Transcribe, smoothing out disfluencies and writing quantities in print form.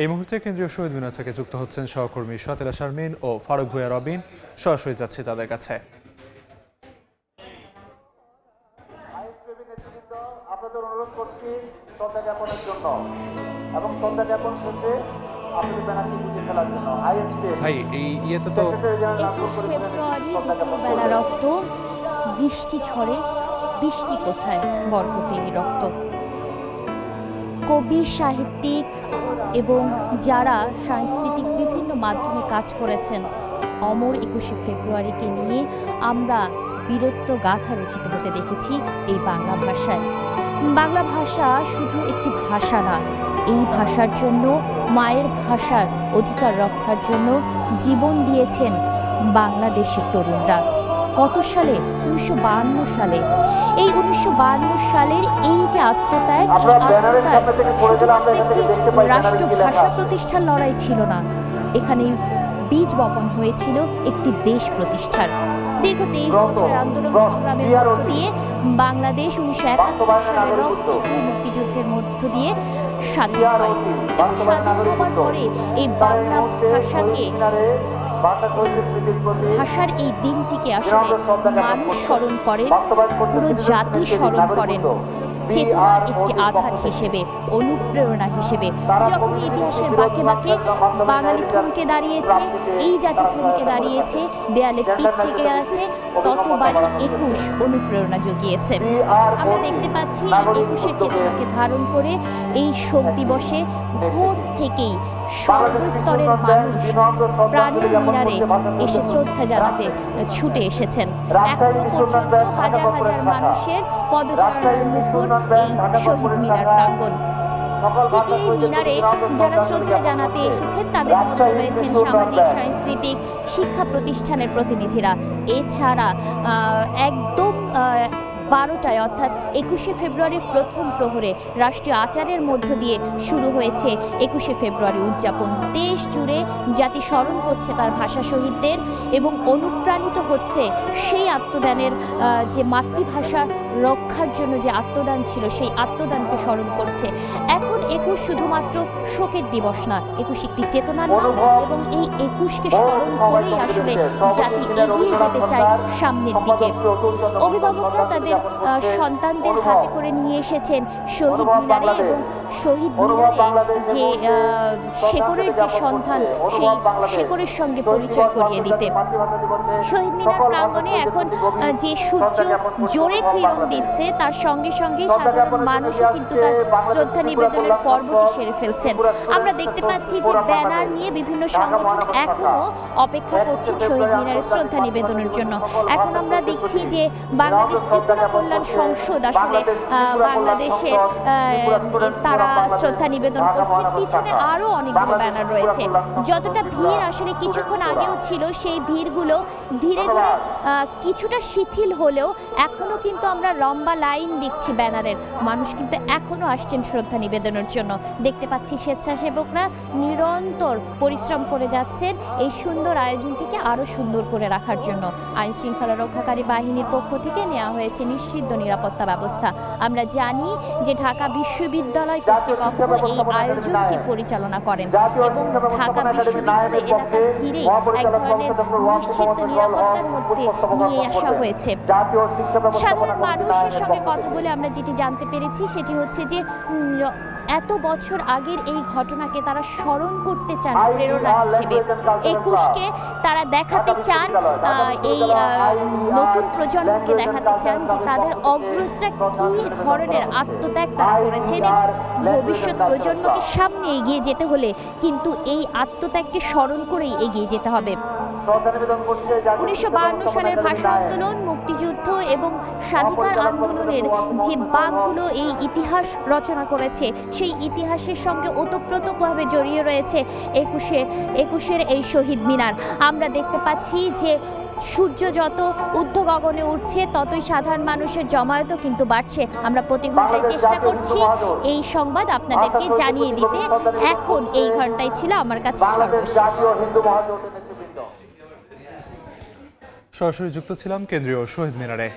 এই মুহূর্তে কেন্দ্রীয় শহীদ মিনার থেকে যুক্ত হচ্ছেন সহকর্মী সতেলা শারমিন ও ফারুক ভুঁইয়া রবিন। সরাসরি যাচ্ছি তাদের কাছে। আপনাদের অনুরোধ করছি শ্রদ্ধা জ্ঞাপনের জন্য এবং শ্রদ্ধা জ্ঞাপন শেষে আপনাদের ব্যানারটি বুঝে ফেলার জন্য ভাই এই ইয়েতে তো 21 ফেব্রুয়ারি দুপুরবেলা রক্ত, বৃষ্টি ঝরে, বৃষ্টি কোথায় বরকতের রক্ত। কবি, সাহিত্যিক এবং যারা সাংস্কৃতিক বিভিন্ন মাধ্যমে কাজ করেছেন, অমর 21শে ফেব্রুয়ারিকে নিয়ে আমরা বীরত্ব গাথা রচিত হতে দেখেছি এই বাংলা ভাষায়। বাংলা ভাষা শুধু একটি ভাষা না, এই ভাষার জন্য, মায়ের ভাষার অধিকার রক্ষার জন্য জীবন দিয়েছেন বাংলাদেশের তরুণরা। কত সালে? 1952 সালে। এই 1952 সালের এই যে আত্মত্যাগ, শুধুমাত্র একটি রাষ্ট্রভাষা প্রতিষ্ঠার লড়াই ছিল না, এখানে বীজ বপন হয়েছিল একটি দেশ প্রতিষ্ঠার। দীর্ঘ 23 বছরের আন্দোলন সংগ্রামের মধ্য দিয়ে বাংলাদেশ 1971 সালের রক্তক্ষয়ী মুক্তিযুদ্ধের মধ্য দিয়ে স্বাধীন হয় এবং স্বাধীন হওয়ার পরে এই বাংলা ভাষাকে, ভাষার এই দিনটিকে আসলে মানুষ স্মরণ করেন, পুরো জাতি স্মরণ করেন চেতনার একটি আধার হিসেবে, অনুপ্রেরণা হিসেবে। যখন ইতিহাসের বাঁকে বাঁকে বাঙালি থমকে দাঁড়িয়েছে, এই জাতি থমকে দাঁড়িয়েছে, দেয়ালে পিঠ থেকে গেছে, ততবারই 21 অনুপ্রেরণা জুগিয়েছে। আমরা দেখতে পাচ্ছি 21-এর চেতনাকে ধারণ করে এই শোক দিবসে ভোর থেকেই সর্বস্তরের মানুষ প্রাণীর মিনারে এসে শ্রদ্ধা জানাতে ছুটে এসেছেন। এখনো পর্যন্ত হাজার হাজার মানুষের পদচারণার মুখর এই শহীদ মিনার প্রাঙ্গণ। স্মৃতির এই মিনারে যারা শ্রদ্ধা জানাতে এসেছেন তাদের মধ্যে রয়েছেন সামাজিক, সাংস্কৃতিক, শিক্ষা প্রতিষ্ঠানের প্রতিনিধিরা। এছাড়া একদম 12টায় অর্থাৎ 21শে ফেব্রুয়ারির প্রথম প্রহরে রাষ্ট্রীয় আচারের মধ্য দিয়ে শুরু হয়েছে 21শে ফেব্রুয়ারি উদযাপন। দেশ জুড়ে জাতি স্মরণ করছে তার ভাষা শহীদদের এবং অনুপ্রাণিত হচ্ছে সেই আত্মদানের, যে মাতৃভাষা রক্ষার জন্য যে আত্মদান ছিল, সেই আত্মদানকে স্মরণ করছে। এখন 21 শুধুমাত্র শোকের দিবস না, 21 একটি চেতনার নাম এবং এই 21কে স্মরণ করেই আসলে জাতি এগিয়ে যেতে চায় সামনের দিকে। অভিভাবকরা তাদের সন্তানদের হাতে করে নিয়ে এসেছেন শহীদ মিনারে এবং শহীদ মিনারে যে শেকড়ের যে সন্ধান, সেই শেকড়ের সঙ্গে পরিচয় করিয়ে দিতে। শহীদ মিনার প্রাঙ্গণে এখন যে সূর্য জোরে কিরণ দিচ্ছে, তার সঙ্গে সঙ্গে সাধারণ মানুষও কিন্তু তার শ্রদ্ধা নিবেদনের পর্বটি সেরে ফেলছেন। আমরা দেখতে পাচ্ছি যে ব্যানার নিয়ে বিভিন্ন সংগঠন এখনো অপেক্ষা করছেন শহীদ মিনারের শ্রদ্ধা নিবেদনের জন্য। এখন আমরা দেখছি যে বাংলাদেশ ত্রিপুরা কল্যাণ সংসদ আসলে বাংলাদেশের তারা শ্রদ্ধা নিবেদন করছেন। পিছনে আরো অনেকগুলো ব্যানার রয়েছে। যতটা ভিড় আসলে কিছুক্ষণ আগেও ছিল, সেই ভিড়গুলো ধীরে ধীরে কিছুটা শিথিল হলেও এখনো কিন্তু আমরা লম্বা লাইন দেখছি ব্যানারের। মানুষ কিন্তু এখনো আসছেন শ্রদ্ধা নিবেদনের জন্য। দেখতে পাচ্ছি স্বেচ্ছাসেবকরা নিরন্তর পরিশ্রম করে যাচ্ছেন এই সুন্দর আয়োজনটিকে আরো সুন্দর করে রাখার জন্য। আইন শৃঙ্খলা রক্ষাকারী বাহিনীর পক্ষ থেকে নেওয়া হয়েছে নিশ্চিত নিরাপত্তা ব্যবস্থা। আমরা জানি যে ঢাকা বিশ্ববিদ্যালয় কর্তৃপক্ষ এই আয়োজনটি পরিচালনা করেন এবং ঢাকা বিশ্ববিদ্যালয় এলাকা ঘিরে এক ধরনের নিশ্চিত নিরাপত্তার মধ্যে নিয়ে আসা হয়েছে। সাধারণ মানুষের সঙ্গে কথা বলে আমরা যেটি জানতে পেরেছি সেটি হচ্ছে যে এত বছর আগের এই ঘটনাকে তারা স্মরণ করতে চান প্রেরণা হিসেবে। 21কে তারা দেখাতে চান, এই নতুন প্রজন্মকে দেখাতে চান যে তাদের অগ্রসরা কি ধরনের আত্মত্যাগ তারা করেছেন এবং ভবিষ্যৎ প্রজন্মকে সামনে এগিয়ে যেতে হলে কিন্তু এই আত্মত্যাগকে স্মরণ করেই এগিয়ে যেতে হবে। 1952 সালের ভাষা আন্দোলন, মুক্তিযুদ্ধ এবং স্বাধিকার আন্দোলনের যে বাঁকগুলো এই ইতিহাস রচনা করেছে, সেই ইতিহাসের সঙ্গে ওতপ্রোতভাবে জড়িয়ে রয়েছে 21-এর এই শহীদ মিনার। আমরা দেখতে পাচ্ছি যে সূর্য যত ঊর্ধ্ব গগনে উঠছে, ততই সাধারণ মানুষের জমায়েতও কিন্তু বাড়ছে। আমরা প্রতি ঘন্টায় চেষ্টা করছি এই সংবাদ আপনাদেরকে জানিয়ে দিতে। এখন এই ঘন্টায় ছিল আমার কাছে সর্বশেষ। সরাসরি যুক্ত ছিলাম কেন্দ্রীয় শহীদ মিনারে।